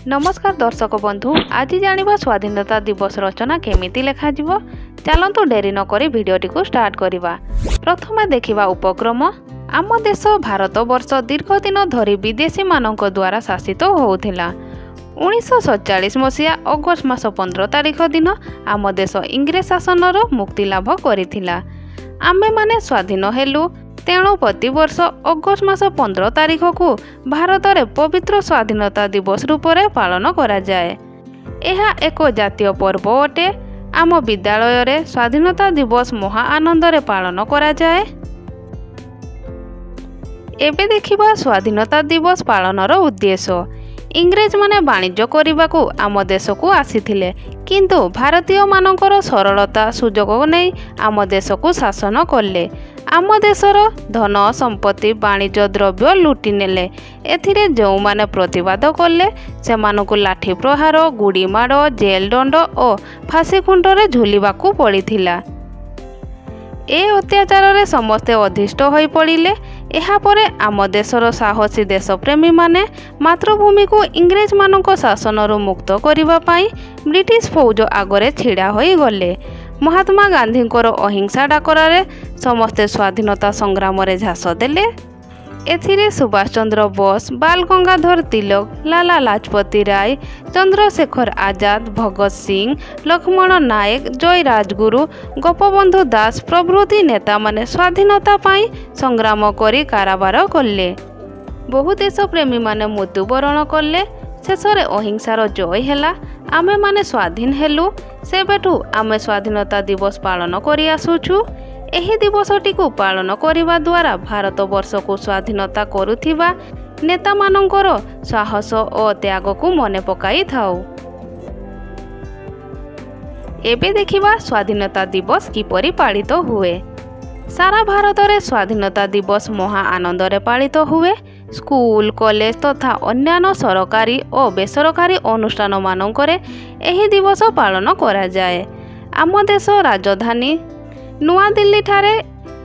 नमस्कार दर्शक बंधु, आज जानिबा स्वाधीनता दिवस रचना केमिति लेखाजिबो। चलंतु डेरी न करी भिडियोटी को स्टार्ट करिबा। प्रथमे देखिबा उपक्रम। आम देश भारत वर्ष दीर्घ दिन धरी विदेशी मानक द्वारा शासित होउथिला। 1947 मसीहा अगस्त मास 15 तारिख दिन आम देश इंग्रेज शासनर मुक्ति लाभ करिथिला। आमे माने स्वाधीन हेलु, तेणु प्रति वर्ष अगस्त मास 15 तारिख को भारत में पवित्र स्वाधीनता दिवस रूप में पालन करा जाए। यह एक जातीय पर्व अटे। आम विद्यालय रे स्वाधीनता दिवस महा आनंद रे पालन करा जाए। एबे देखिबा स्वाधीनता दिवस पालनर उद्देश्य। इंग्रेज माने वाणिज्य करने को आम देश को आसीथिले, किंतु भारतीय मानकर सरलता सुजोग नहीं आम देश को शासन कले। आम देशर धन संपत्ति वाणिज्य द्रव्य लुटि नेले। एथिरे जो माने प्रतिवाद कले सेमानकु लाठी प्रहार, गुड़ी माड़, जेल दंड और फांसी खुंटरे झुलिबाकू पड़िथिला। ए अत्याचार रे समस्ते अधिष्ट होई पड़िले। एहा परे आम देशर साहसी देशप्रेमी माने मातृभूमि को इंग्रेज मानक शासनरु मुक्त करिबा पई ब्रिटिश फौज आगरे छिड़ा होई गले। महात्मा गांधी अहिंसा डाकरारे समस्ते स्वाधीनता संग्राम रे झास देले। एथिरे सुभाष चंद्र बोस, बाल गंगाधर तिलक, लाला लाजपति राय, चंद्रशेखर आजाद, भगत सिंह, लक्ष्मण नायक, जय राजगुरु, गोपबंधु दास प्रभृति नेता माने स्वाधीनता पाई संग्राम करी काराबार कले। बहु देशप्रेमी माने मृत्युवरण कले। शेषरे अहिंसार जय हैला। आमे माने स्वाधीन हेलु। सेबेठु आमे स्वाधीनता दिवस पालन करी आसुछु। एही दिवसटी को पालन करिबा द्वारा भारत वर्ष को स्वाधीनता करुथिबा नेता मानकर साहस और त्याग को मने पकाई थाउ। एबे देखिबा स्वाधीनता दिवस किपरि पालित हुए। सारा भारत रे स्वाधीनता दिवस महा आनंद रे पालित हुए। स्कूल, कॉलेज तथा अन्यान्य सरकारी और बेसरकारी अनुष्ठान मानकरे एही दिवस पालन करा जाए। आम देश राजधानी नुआ दिल्ली ठारे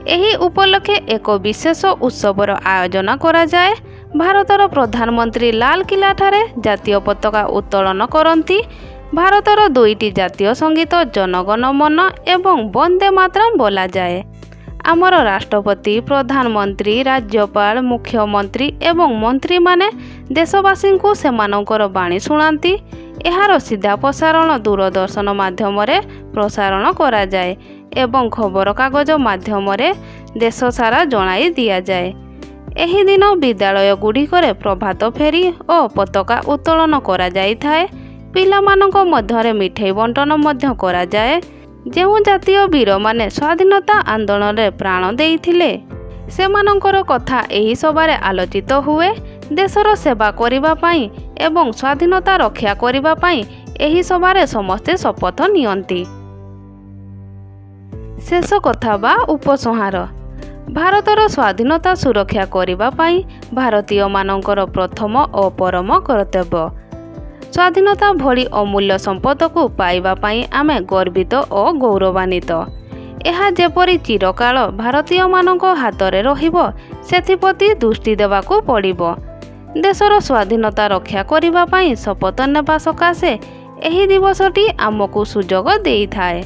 एही उपलक्षे एक विशेष उत्सवर आयोजन करा जाए। भारतर प्रधानमंत्री लाल किला ठारे जातीय पताका उत्तोलन करती। भारतर दुईटी जातीय संगीत जनगण मन एवं वंदे मातरम बोला जाए। आमर राष्ट्रपति, प्रधानमंत्री, राज्यपाल, मुख्यमंत्री एवं मंत्री माने देशवासी को सेमानकर बाणी शुणाती। एहार सीधा प्रसारण दूरदर्शन माध्यम रे प्रसारण करा जाए एवं खबर कागज माध्यम रे देश सारा जणाई दिया जाए। एही दिन विद्यालय गुड़िकरे प्रभात फेरी और पताका उत्तोलन करा जाई थाए। पिलामानक मध्यरे मिठाई बंटन मध्य करा जाए। जेउ जातीय वीर माने स्वाधीनता आंदोलन रे प्राण देइथिले सेमानकर कथा एही सभारे आलोचित हुए। देशर सेवा करिबा पई एवं स्वाधीनता रक्षा करिबा पई एही सभारे समस्ते शपथ नियंती। शेष कथा बा उपसंहार। भारतर स्वाधीनता सुरक्षा करिबा पई भारतीय मानकर प्रथम और परम कर्तव्य। स्वाधीनता भली अमूल्य संपद को पाइबा पई आमे गर्वित और गौरवान्वित। यह जेपरी चिरकाल भारतीय मानक हाथ रे रहिबो सेथिप्रति दृष्टि देबाकू पड़िबो। देशर स्वाधीनता रक्षा करिबा पई शपथ नेबा सकाशे एही दिवसटी आमको सुजोग देई थाए।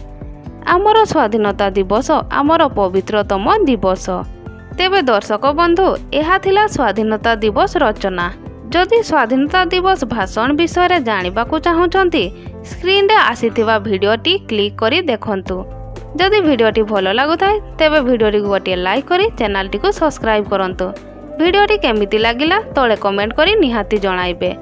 आमर स्वाधीनता दिवस आमर पवित्रतम दिवस। तेबे दर्शक बंधु, यह थिला स्वाधीनता दिवस रचना। जदि स्वाधीनता दिवस भाषण विषय रे जानिबाकू चाहुचंती स्क्रीन रे आसीथिबा भिडियोटी क्लिक करी देखंतु। जदि भिडियोटी भलो लागुथाय तेबे भिडियोटी को गोटे लाइक करी चैनल टी को सब्सक्राइब करंतु। भिडियोटी केमिति लागिला तळे कमेंट करी निहाती जणाइबे।